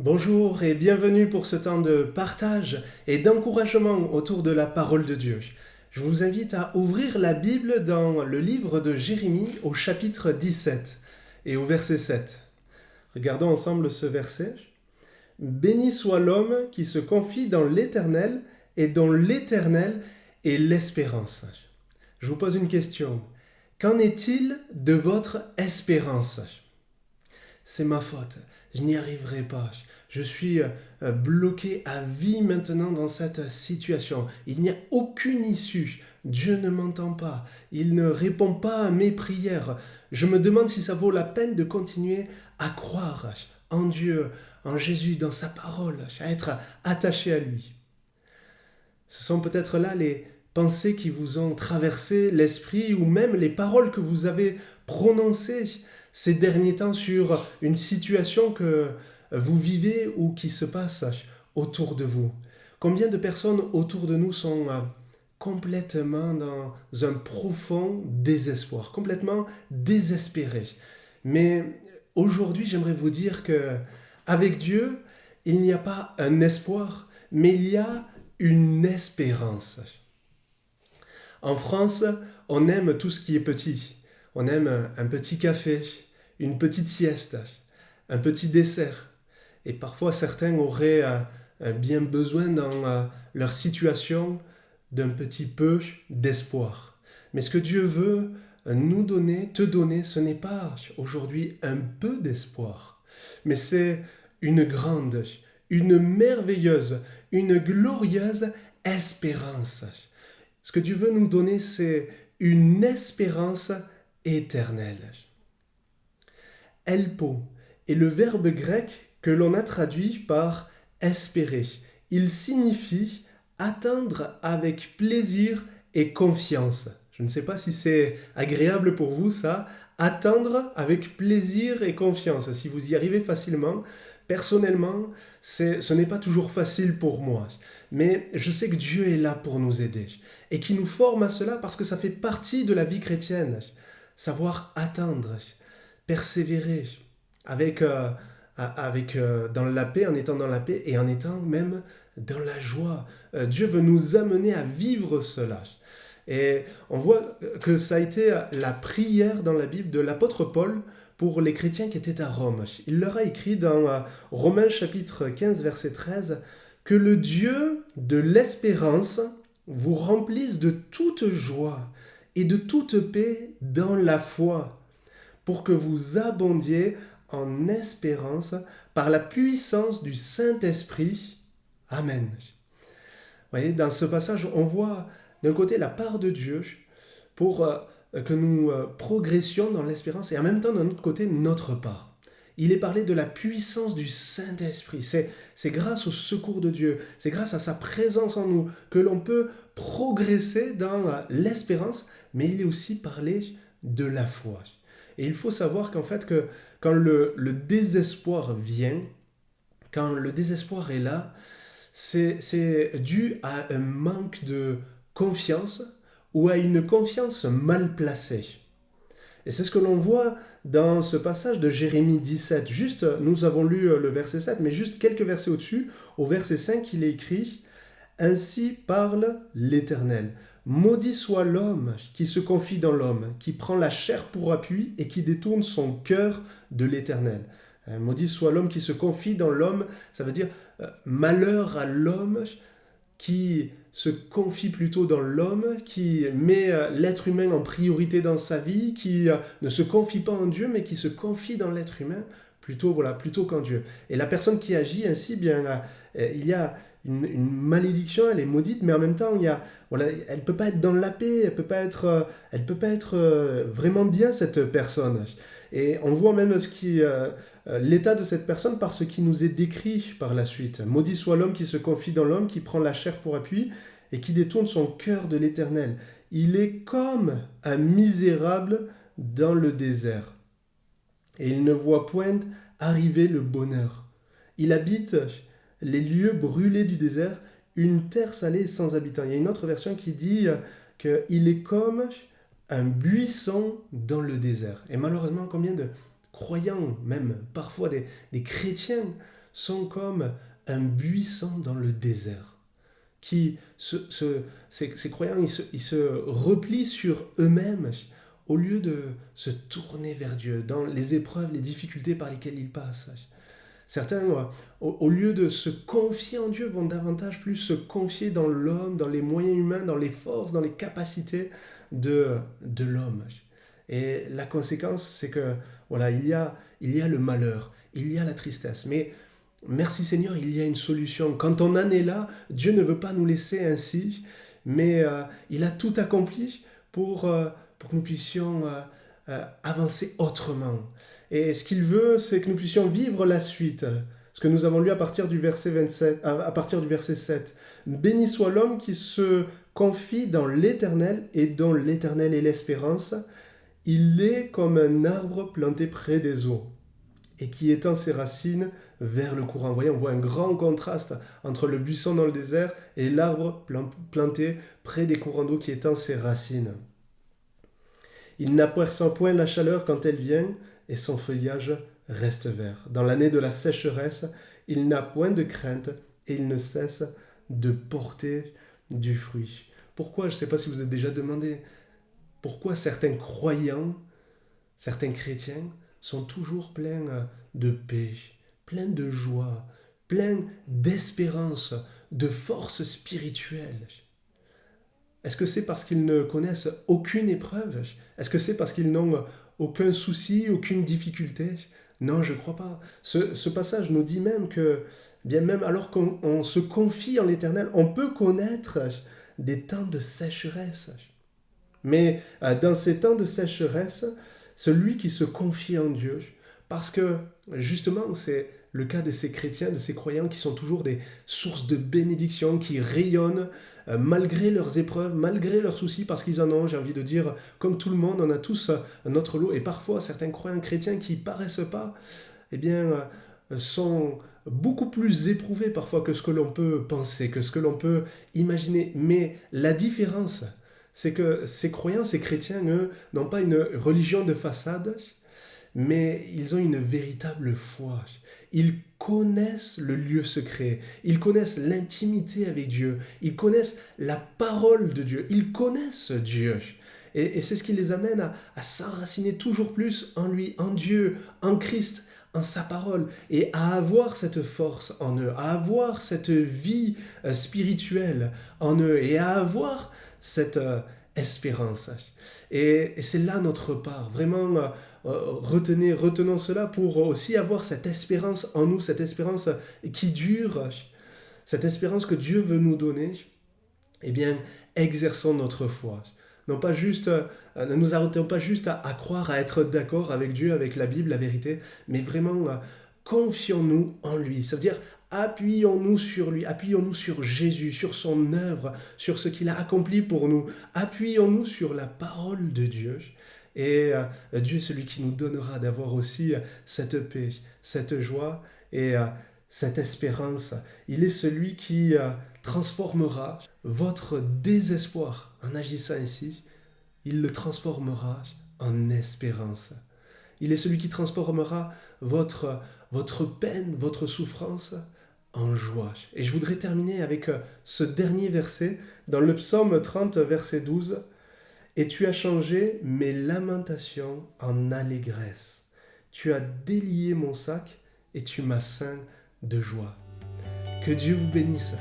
Bonjour et bienvenue pour ce temps de partage et d'encouragement autour de la parole de Dieu. Je vous invite à ouvrir la Bible dans le livre de Jérémie au chapitre 17 et au verset 7. Regardons ensemble ce verset. Béni soit l'homme qui se confie dans l'Éternel et dont l'Éternel est l'espérance. Je vous pose une question. Qu'en est-il de votre espérance ? C'est ma faute, je n'y arriverai pas. Je suis bloqué à vie maintenant dans cette situation. Il n'y a aucune issue. Dieu ne m'entend pas. Il ne répond pas à mes prières. Je me demande si ça vaut la peine de continuer à croire en Dieu, en Jésus, dans sa parole, à être attaché à lui. Ce sont peut-être là les pensées qui vous ont traversé l'esprit ou même les paroles que vous avez prononcées ces derniers temps sur une situation que vous vivez ou qui se passe autour de vous. Combien de personnes autour de nous sont complètement dans un profond désespoir, complètement désespérées. Mais aujourd'hui, j'aimerais vous dire que avec Dieu, il n'y a pas un espoir, mais il y a une espérance. En France, on aime tout ce qui est petit. On aime un petit café, une petite sieste, un petit dessert. Et parfois, certains auraient bien besoin dans leur situation d'un petit peu d'espoir. Mais ce que Dieu veut nous donner, te donner, ce n'est pas aujourd'hui un peu d'espoir, mais c'est une grande, une merveilleuse, une glorieuse espérance. Ce que Dieu veut nous donner, c'est une espérance éternelle. Elpo est le verbe grec que l'on a traduit par espérer. Il signifie attendre avec plaisir et confiance. Je ne sais pas si c'est agréable pour vous ça, attendre avec plaisir et confiance. Si vous y arrivez facilement, personnellement, ce n'est pas toujours facile pour moi. Mais je sais que Dieu est là pour nous aider et qui nous forme à cela parce que ça fait partie de la vie chrétienne. Savoir attendre, persévérer dans la paix, en étant dans la paix et en étant même dans la joie. Dieu veut nous amener à vivre cela. Et on voit que ça a été la prière dans la Bible de l'apôtre Paul pour les chrétiens qui étaient à Rome. Il leur a écrit dans Romains chapitre 15, verset 13, « Que le Dieu de l'espérance vous remplisse de toute joie et de toute paix dans la foi, pour que vous abondiez en espérance par la puissance du Saint-Esprit. Amen. » Vous voyez, dans ce passage, on voit d'un côté la part de Dieu pour que nous progressions dans l'espérance et en même temps d'un autre côté notre part. Il est parlé de la puissance du Saint-Esprit. C'est grâce au secours de Dieu, c'est grâce à sa présence en nous que l'on peut progresser dans l'espérance, mais il est aussi parlé de la foi. Et il faut savoir qu'en fait, quand le désespoir vient, quand le désespoir est là, c'est dû à un manque de confiance ou à une confiance mal placée. Et c'est ce que l'on voit dans ce passage de Jérémie 17. Juste, nous avons lu le verset 7, mais juste quelques versets au-dessus, au verset 5, il est écrit « Ainsi parle l'Éternel. Maudit soit l'homme qui se confie dans l'homme, qui prend la chair pour appui et qui détourne son cœur de l'Éternel. » Maudit soit l'homme qui se confie dans l'homme, ça veut dire malheur à l'homme qui se confie plutôt dans l'homme, qui met l'être humain en priorité dans sa vie, qui ne se confie pas en Dieu, mais qui se confie dans l'être humain plutôt qu'en Dieu. Et la personne qui agit ainsi, il y a une malédiction, elle est maudite, mais en même temps, elle ne peut pas être dans la paix, elle ne peut pas être vraiment bien, cette personne. Et on voit même l'état de cette personne par ce qui nous est décrit par la suite. « Maudit soit l'homme qui se confie dans l'homme, qui prend la chair pour appui et qui détourne son cœur de l'Éternel. Il est comme un misérable dans le désert. Et il ne voit point arriver le bonheur. Il habite les lieux brûlés du désert, une terre salée et sans habitants. » Il y a une autre version qui dit qu'il est comme un buisson dans le désert. Et malheureusement, combien de croyants, même parfois des chrétiens, sont comme un buisson dans le désert, ces croyants, ils se replient sur eux-mêmes au lieu de se tourner vers Dieu dans les épreuves, les difficultés par lesquelles ils passent. Certains, au lieu de se confier en Dieu, vont davantage plus se confier dans l'homme, dans les moyens humains, dans les forces, dans les capacités de l'homme. Et la conséquence, c'est que voilà, il y a le malheur, il y a la tristesse. Mais merci Seigneur, il y a une solution. Quand on en est là, Dieu ne veut pas nous laisser ainsi, mais il a tout accompli pour que nous puissions avancer autrement. Et ce qu'il veut, c'est que nous puissions vivre la suite. Ce que nous avons lu à partir du verset 27, à partir du verset 7. Béni soit l'homme qui se confie dans l'Éternel et dont l'Éternel est l'espérance. Il est comme un arbre planté près des eaux et qui étend ses racines vers le courant. Vous voyez, on voit un grand contraste entre le buisson dans le désert et l'arbre planté près des courants d'eau qui étend ses racines. Il n'aperçoit point la chaleur quand elle vient et son feuillage reste vert. Dans l'année de la sécheresse, il n'a point de crainte et il ne cesse de porter du fruit. Pourquoi? Je ne sais pas si vous vous êtes déjà demandé pourquoi certains croyants, certains chrétiens sont toujours pleins de paix, pleins de joie, pleins d'espérance, de force spirituelle. Est-ce que c'est parce qu'ils ne connaissent aucune épreuve? Est-ce que c'est parce qu'ils n'ont aucun souci, aucune difficulté? Non, je ne crois pas. Ce passage nous dit même que, bien même alors qu'on se confie en l'Éternel, on peut connaître des temps de sécheresse. Mais dans ces temps de sécheresse, celui qui se confie en Dieu, parce que justement c'est le cas de ces chrétiens, de ces croyants qui sont toujours des sources de bénédiction, qui rayonnent malgré leurs épreuves, malgré leurs soucis, parce qu'ils en ont, j'ai envie de dire, comme tout le monde, on a tous notre lot. Et parfois, certains croyants chrétiens qui ne paraissent pas, eh bien, sont beaucoup plus éprouvés parfois que ce que l'on peut penser, que ce que l'on peut imaginer. Mais la différence, c'est que ces croyants, ces chrétiens, eux, n'ont pas une religion de façade, mais ils ont une véritable foi. Ils connaissent le lieu secret, ils connaissent l'intimité avec Dieu, ils connaissent la parole de Dieu, ils connaissent Dieu. Et c'est ce qui les amène à s'enraciner toujours plus en lui, en Dieu, en Christ, en sa parole, et à avoir cette force en eux, à avoir cette vie spirituelle en eux, et à avoir cette espérance. Et c'est là notre part, vraiment retenons cela pour aussi avoir cette espérance en nous, cette espérance qui dure, cette espérance que Dieu veut nous donner. Eh bien, exerçons notre foi. Non pas juste, ne nous arrêtons pas juste à croire, à être d'accord avec Dieu, avec la Bible, la vérité, mais vraiment confions-nous en lui. Ça veut dire appuyons-nous sur lui, appuyons-nous sur Jésus, sur son œuvre, sur ce qu'il a accompli pour nous. Appuyons-nous sur la parole de Dieu. Et Dieu est celui qui nous donnera d'avoir aussi cette paix, cette joie et cette espérance. Il est celui qui transformera votre désespoir en agissant ainsi. Il le transformera en espérance. Il est celui qui transformera votre peine, votre souffrance en joie. Et je voudrais terminer avec ce dernier verset dans le psaume 30, verset 12. Et tu as changé mes lamentations en allégresse. Tu as délié mon sac et tu m'as ceint de joie. Que Dieu vous bénisse.